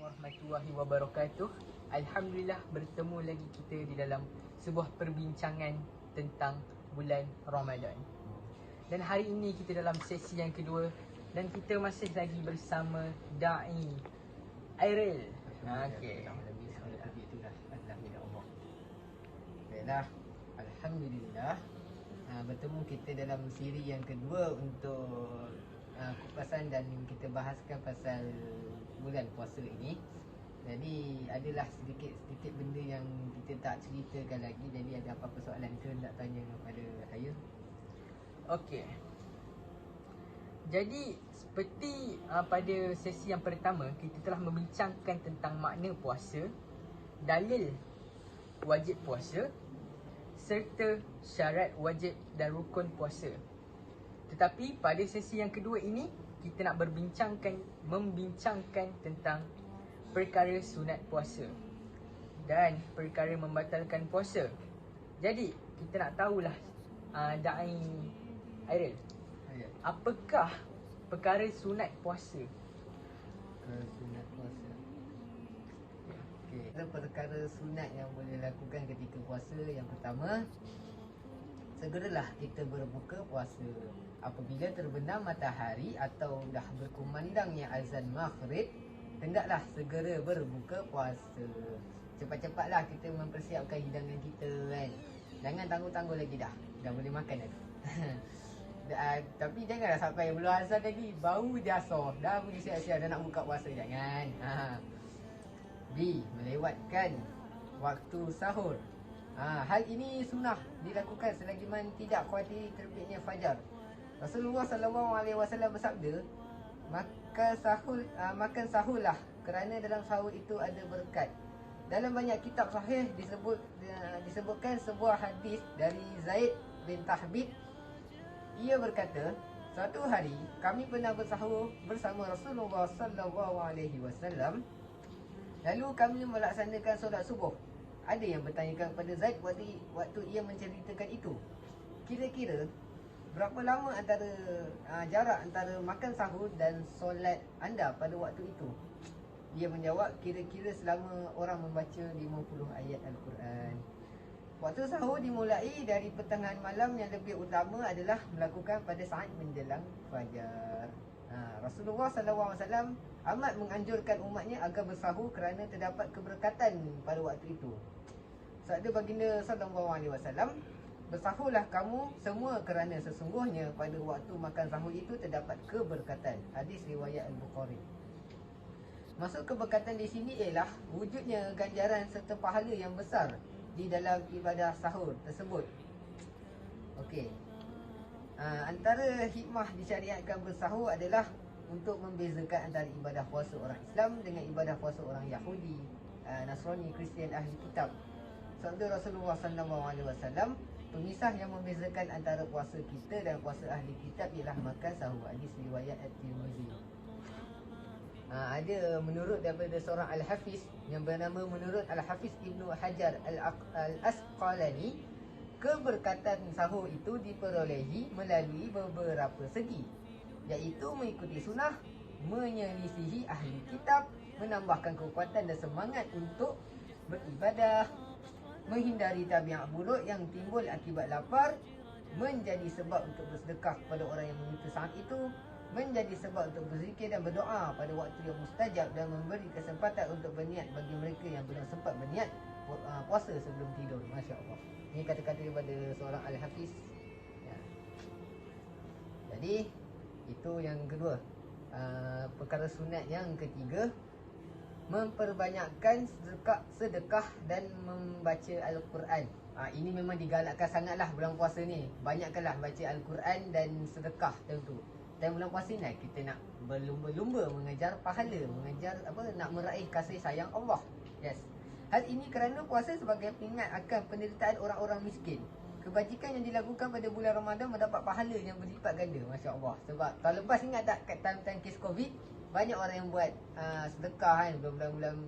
warahmatullahi wabarakatuh. Alhamdulillah bertemu lagi kita di dalam sebuah perbincangan tentang bulan Ramadan. Dan hari ini kita dalam sesi yang kedua dan kita masih lagi bersama Da'i Airil. Okey. Baiklah, Alhamdulillah bertemu kita dalam siri yang kedua untuk kupasan dan kita bahaskan pasal bulan puasa ini. Jadi adalah sedikit benda yang kita tak ceritakan lagi. Jadi ada apa-apa soalan ke nak tanya kepada saya? Okey. Jadi seperti pada sesi yang pertama kita telah membincangkan tentang makna puasa, dalil wajib puasa serta syarat wajib dan rukun puasa. Tetapi pada sesi yang kedua ini kita nak membincangkan tentang perkara sunat puasa dan perkara membatalkan puasa. Jadi kita nak tahulah Da'i Airil, apakah perkara sunat puasa? Sunat puasa. Okey, ada perkara sunat yang boleh lakukan ketika puasa. Yang pertama, segeralah kita berbuka puasa apabila terbenam matahari atau dah berkumandangnya azan maghrib. Hendaklah segera berbuka puasa. Cepat-cepatlah kita mempersiapkan hidangan kita kan. Jangan tangguh-tangguh lagi dah boleh makan dah. Tapi janganlah sampai belum azan lagi baru dia asar dah pergi siap-siap dah nak buka puasa. Jangan. B. Melewatkan waktu sahur. Hal ini sunnah dilakukan selagi mana tidak khawatir terbitnya fajar. Rasulullah SAW bersabda, makan sahurlah kerana dalam sahur itu ada berkat. Dalam banyak kitab sahih disebutkan sebuah hadis dari Zaid bin Tahbib. Ia berkata, suatu hari kami pernah bersahur bersama Rasulullah SAW. Lalu kami melaksanakan solat subuh. Ada yang bertanyakan kepada Zaid waktu ia menceritakan itu, kira-kira berapa lama jarak antara makan sahur dan solat anda pada waktu itu? Dia menjawab, kira-kira selama orang membaca 50 ayat Al-Quran. Waktu sahur dimulai dari pertengahan malam, yang lebih utama adalah melakukan pada saat menjelang fajar. Rasulullah SAW amat menganjurkan umatnya agar bersahur kerana terdapat keberkatan pada waktu itu. Sabda baginda SAW, bersahurlah kamu semua kerana sesungguhnya pada waktu makan sahur itu terdapat keberkatan. Hadis riwayat Al-Bukhari. Maksud keberkatan di sini ialah wujudnya ganjaran serta pahala yang besar di dalam ibadah sahur tersebut. Okey. Antara hikmah disyariatkan bersahur adalah untuk membezakan antara ibadah puasa orang Islam dengan ibadah puasa orang Yahudi, Nasrani, Kristian, ahli kitab. Sabda Rasulullah SAW, pemisah yang membezakan antara puasa kita dan puasa ahli kitab ialah makan sahur. Hadis riwayat At-Tirmizi. Ada menurut daripada seorang Al-Hafiz yang bernama Al-Hafiz Ibnu Hajar Al-Asqalani, keberkatan sahur itu diperolehi melalui beberapa segi, iaitu mengikuti sunnah, menyelisihi ahli kitab, menambahkan kekuatan dan semangat untuk beribadah, menghindari tabiat buruk yang timbul akibat lapar, menjadi sebab untuk bersedekah kepada orang yang meminta saat itu, menjadi sebab untuk berzikir dan berdoa pada waktu yang mustajab, dan memberi kesempatan untuk berniat bagi mereka yang belum sempat berniat puasa sebelum tidur. Masya Allah. Ini kata-kata daripada seorang Al-Hafiz ya. Jadi itu yang kedua. Perkara sunat yang ketiga, memperbanyakkan sedekah dan membaca Al-Quran. Ini memang digalakkan sangatlah bulan puasa ni. Banyakkanlah baca Al-Quran dan sedekah tentu. Dan bulan puasa ni kita nak berlumba-lumba mengejar pahala, nak meraih kasih sayang Allah. Yes. Hal ini kerana puasa sebagai pengingat akan penderitaan orang-orang miskin. Kebajikan yang dilakukan pada bulan Ramadan mendapat pahala yang berlipat ganda. Masya Allah. Sebab tahun lepas ingat tak, kat time-time kes Covid, banyak orang yang buat sedekah kan,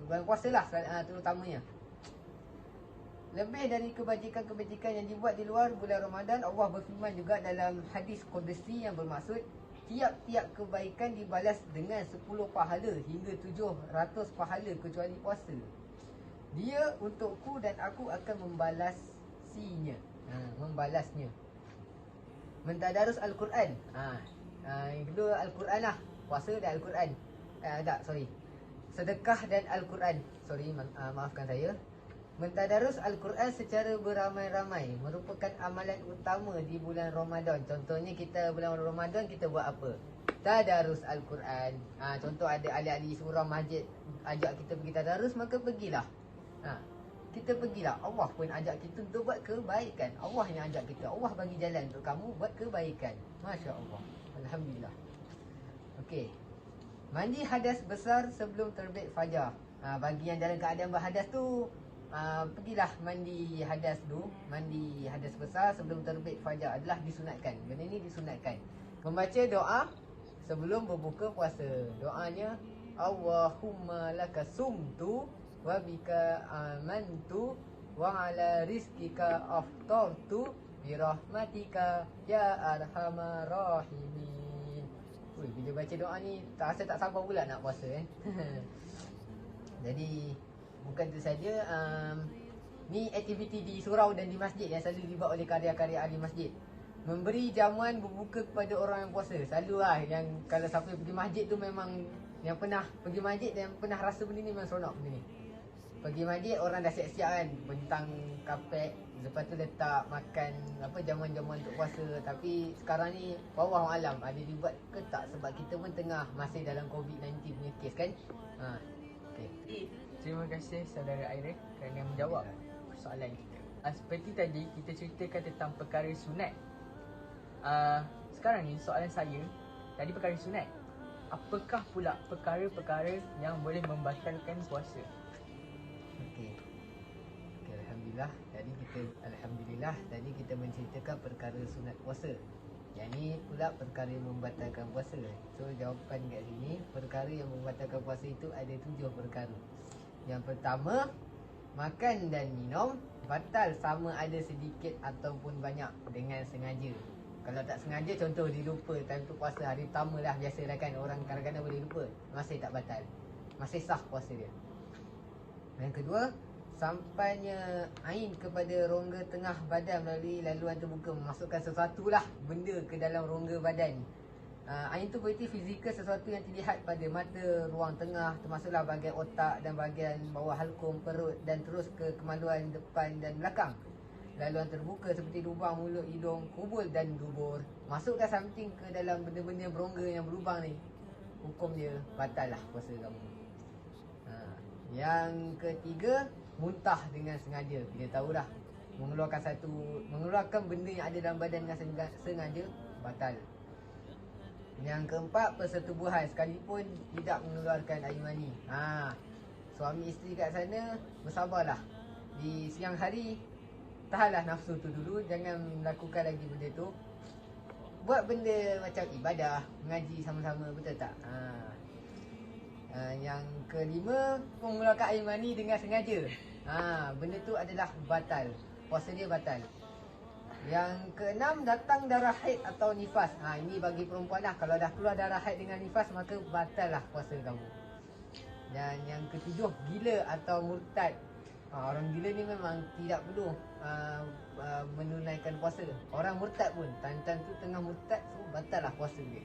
bulan puasa lah terutamanya. Lebih dari kebajikan-kebajikan yang dibuat di luar bulan Ramadan, Allah berfirman juga dalam hadis Qudsi yang bermaksud, tiap-tiap kebaikan dibalas dengan 10 pahala hingga 700 pahala kecuali puasa. Dia untukku dan aku akan membalasnya. Mentadarus Al-Quran. Yang kedua Al-Quran lah. Puasa dan Al-Quran. Sedekah dan Al-Quran. Maafkan saya. Mentadarus Al-Quran secara beramai-ramai merupakan amalan utama di bulan Ramadan. Contohnya kita bulan Ramadan kita buat apa? Tadarus Al-Quran. Contoh ada ahli-ahli surah masjid ajak kita pergi tadarus, maka pergilah. Kita pergilah. Allah pun ajak kita untuk buat kebaikan. Allah yang ajak kita. Allah bagi jalan untuk kamu buat kebaikan. Masya Allah. Alhamdulillah. Okey. Mandi hadas besar sebelum terbit fajar. Bagi yang dalam keadaan berhadas tu, pergilah mandi hadas dulu. Mandi hadas besar sebelum terbit fajar adalah disunatkan. Benda ni disunatkan. Membaca doa sebelum berbuka puasa. Doanya, Allahumma laka sumtu wa bika amantu wa ala rizkika aftartu birahmatika ya arhamar rahimin. Bila baca doa ni tak sabar pula nak puasa kan. Jadi bukan tu saja, ni aktiviti di surau dan di masjid yang selalu dibuat oleh karya-karya ahli masjid. Memberi jamuan berbuka kepada orang yang puasa. Selalu lah yang kalau siapa pergi masjid tu memang yang pernah pergi masjid dan pernah rasa benda ni memang seronok benda ni. Pergi masjid orang dah siap-siap kan, bentang kapet, lepas tu letak makan jamuan-jamuan untuk puasa. Tapi sekarang ni wallahu alam ada dibuat ke tak, sebab kita pun tengah masih dalam COVID-19 punya kes kan. Okay. Terima kasih saudara Aira kerana menjawab soalan kita. Seperti tadi kita ceritakan tentang perkara sunat. Sekarang ni soalan saya, tadi perkara sunat, apakah pula perkara-perkara yang boleh membatalkan puasa? Okey, Alhamdulillah tadi kita menceritakan perkara sunat puasa. Yang ni pula perkara yang membatalkan puasa. So jawapan kat sini, perkara yang membatalkan puasa itu ada 7 perkara. Yang pertama, makan dan minum batal sama ada sedikit ataupun banyak dengan sengaja. Kalau tak sengaja, contoh dilupa time tu puasa hari pertama lah, biasalah kan orang kadang-kadang boleh lupa, masih tak batal, masih sah puasa dia. Yang kedua, sampainya ain kepada rongga tengah badan melalui laluan terbuka, memasukkan sesuatu lah benda ke dalam rongga badan. Ain tu berarti fizikal, sesuatu yang dilihat pada mata, ruang tengah, termasuklah bahagian otak dan bahagian bawah halkum, perut dan terus ke kemaluan depan dan belakang. Laluan terbuka seperti lubang mulut, hidung, kubul dan dubur. Masukkan something ke dalam benda-benda berongga yang berlubang ni, hukum dia batal lah puasa kamu. Yang ketiga, muntah dengan sengaja. Kita tahu dah, mengeluarkan benda yang ada dalam badan dengan sengaja batal. Yang keempat, persetubuhan sekalipun tidak mengeluarkan air mani. Suami isteri kat sana bersabarlah. Di siang hari tahanlah nafsu tu dulu, jangan lakukan lagi benda tu. Buat benda macam ibadah, mengaji sama-sama, betul tak? Yang kelima, mengeluarkan air mani dengan sengaja. Benda tu adalah batal, puasa dia batal. Yang keenam, datang darah haid atau nifas. Ini bagi perempuan lah. Kalau dah keluar darah haid dengan nifas, maka batal lah puasa kamu. Dan yang ketujuh, gila atau murtad. Orang gila ni memang tidak perlu menunaikan puasa. Orang murtad pun, time tu tengah murtad, so batal lah puasa dia.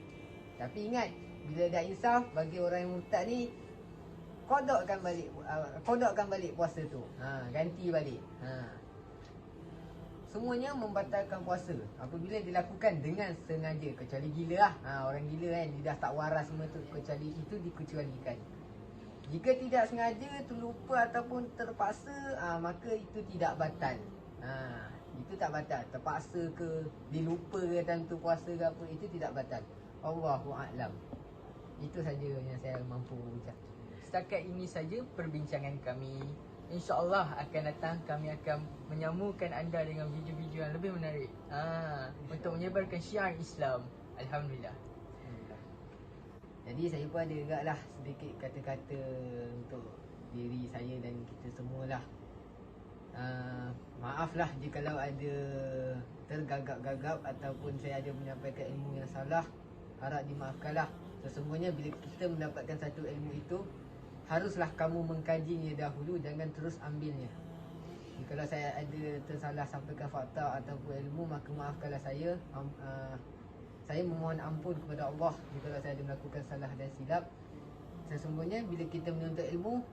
Tapi ingat, bila dah insaf, bagi orang yang murtad ni, kodokkan balik puasa tu. Ganti balik. Semuanya membatalkan puasa apabila dilakukan dengan sengaja, kecuali gila lah. Orang gila kan, dia dah tak waras semua tu, kecuali itu dikecualikan. Jika tidak sengaja, terlupa ataupun terpaksa, maka itu tidak batal. Itu tak batal. Terpaksa ke, dilupa ke tentu puasa ke apa, itu tidak batal. Allahu a'lam. Itu saja yang saya mampu ucap. Setakat ini saja perbincangan kami. InsyaAllah akan datang kami akan menyamukan anda dengan video-video yang lebih menarik untuk menyebarkan syiar Islam. Alhamdulillah. Jadi saya pun ada juga lah sedikit kata-kata untuk diri saya dan kita semualah. Maaflah jikalau ada tergagap-gagap ataupun saya ada menyampaikan ilmu yang salah. harap dimaafkanlah. Sesungguhnya bila kita mendapatkan satu ilmu itu, haruslah kamu mengkajinya dahulu, jangan terus ambilnya. Kalau saya ada tersalah sampaikan fakta ataupun ilmu, maka maafkanlah saya. Saya memohon ampun kepada Allah jika saya ada melakukan salah dan silap. Sesungguhnya bila kita menuntut ilmu,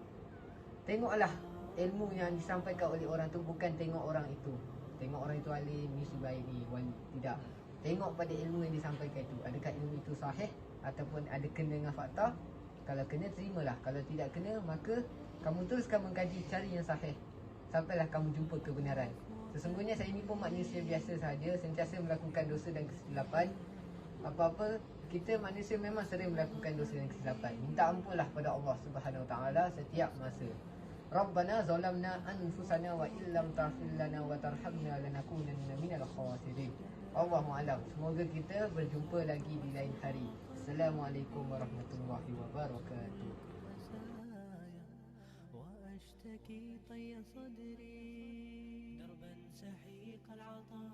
tengoklah ilmu yang disampaikan oleh orang tu, bukan tengok orang itu. Tengok orang itu alim, ni sebaik ni, wali. Tidak. Tengok pada ilmu yang disampaikan itu. Adakah ilmu itu sahih ataupun ada kena dengan fakta? Kalau kena, terimalah. Kalau tidak kena, maka kamu teruskan mengkaji, cari yang sahih sampailah kamu jumpa kebenaran. Sesungguhnya saya ini pun manusia biasa sahaja, sentiasa melakukan dosa dan kesilapan. Apa-apa, kita manusia memang sering melakukan dosa dan kesilapan. Minta ampunlah pada Allah Subhanahu Wa Taala setiap masa. Rabbana zalamna anfusana wa illam taghfir lana wa tarhamna lanakunanna minal khasirin. Allahu a'lam. Semoga kita berjumpa lagi di lain hari. Assalamualaikum warahmatullahi wabarakatuh. أشتكي طي صدري